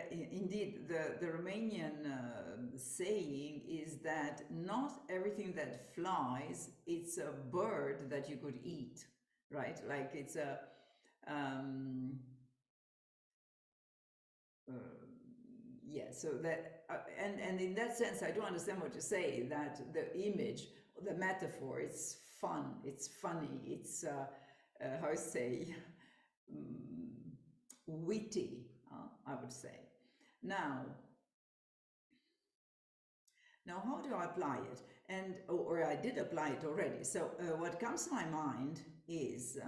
indeed, the Romanian saying is that not everything that flies, it's a bird that you could eat, right? Like it's a, um, uh, yeah, so that, and in that sense, I do understand what you say, that the image, the metaphor, it's fun, it's funny, it's, how I say, um, witty, I would say. Now, now, how do I apply it? And or I did apply it already. So what comes to my mind is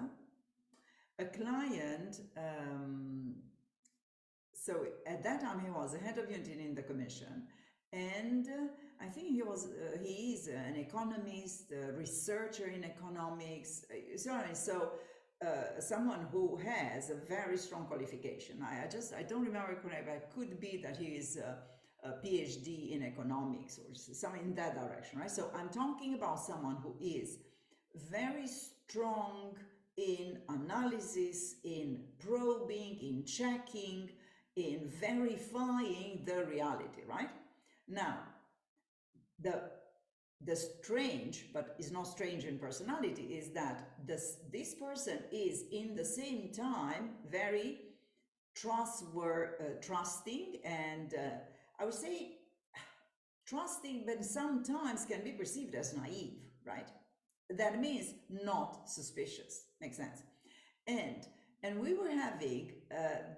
a client. So at that time he was a head of unit in the commission, and I think he is an economist, a researcher in economics. So someone who has a very strong qualification. I don't remember correctly, but it could be that he is a PhD in economics or something in that direction, right? So I'm talking about someone who is very strong in analysis, in probing, in checking, in verifying the reality, right? Now, the the strange, but is not strange in personality, is that this person is in the same time very trusting, and I would say trusting, but sometimes can be perceived as naive, right? That means not suspicious. Makes sense. And and we were having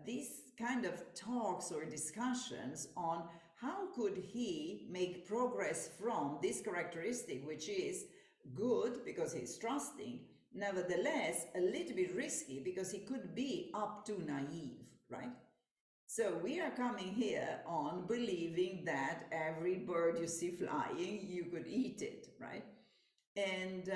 these kind of talks or discussions on how could he make progress from this characteristic, which is good because he's trusting, nevertheless a little bit risky because he could be up to naive, right? So we are coming here on believing that every bird you see flying, you could eat it, right? And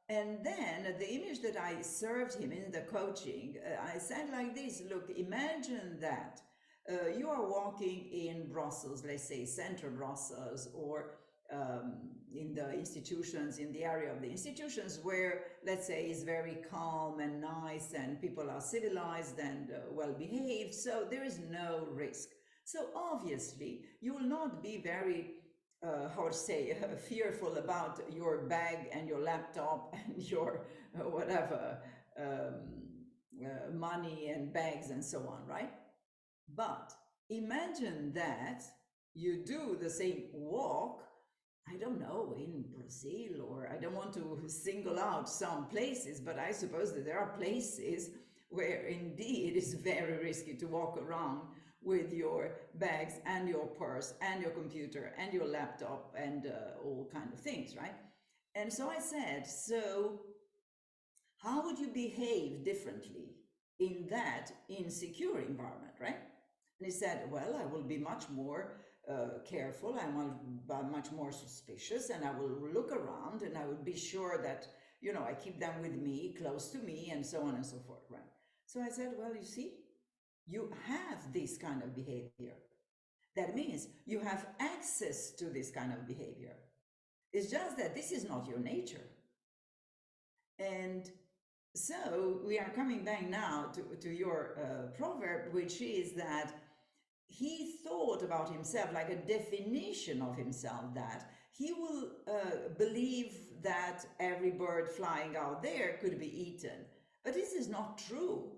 and then the image that I served him in the coaching, I said like this: look, imagine that you are walking in Brussels, let's say central Brussels, or in the institutions, in the area of the institutions where, let's say, is very calm and nice and people are civilized and well behaved, so there is no risk. So obviously you will not be very how to say, fearful about your bag and your laptop and your whatever money and bags and so on, right? But imagine that you do the same walk, I don't know, in Brazil, or I don't want to single out some places, but I suppose that there are places where indeed it is very risky to walk around with your bags and your purse and your computer and your laptop and all kind of things, right? And so I said, so how would you behave differently in that insecure environment, right? And he said, well, I will be much more careful, I will be much more suspicious, and I will look around and I will be sure that, you know, I keep them with me, close to me, and so on and so forth, right? So I said, well, you see, you have this kind of behavior. That means you have access to this kind of behavior. It's just that this is not your nature. And so we are coming back now to your proverb, which is that he thought about himself like a definition of himself, that he will believe that every bird flying out there could be eaten. But this is not true,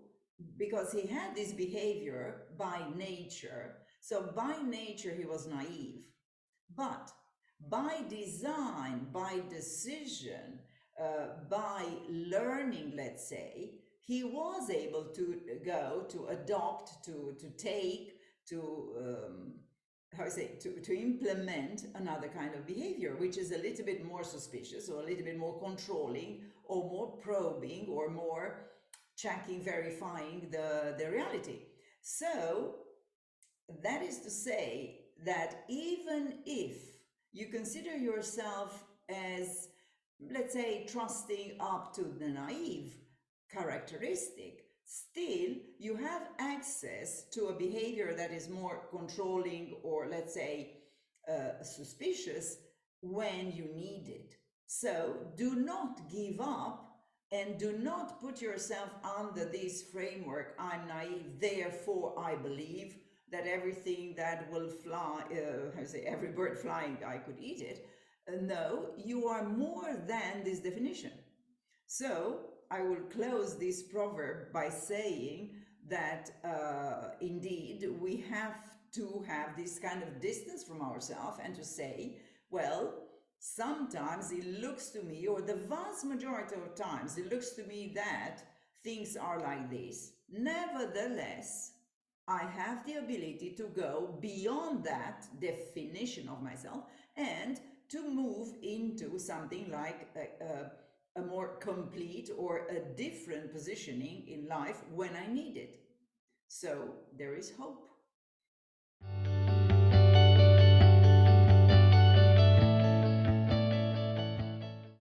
because he had this behavior by nature. So by nature, he was naive. But by design, by decision, by learning, let's say, he was able to go, to adopt, to take, to how I say, to implement another kind of behavior, which is a little bit more suspicious, or a little bit more controlling, or more probing, or more checking, verifying the reality. So that is to say that even if you consider yourself as, let's say, trusting up to the naive characteristic, still you have access to a behavior that is more controlling, or let's say suspicious, when you need it. So do not give up, and do not put yourself under this framework: I'm naive, therefore I believe, that everything that will fly, I say every bird flying, I could eat it. No, you are more than this definition. So I will close this proverb by saying that indeed we have to have this kind of distance from ourselves and to say, well, sometimes it looks to me, or the vast majority of times, it looks to me that things are like this. Nevertheless, I have the ability to go beyond that definition of myself and to move into something like a more complete or a different positioning in life when I need it. So there is hope.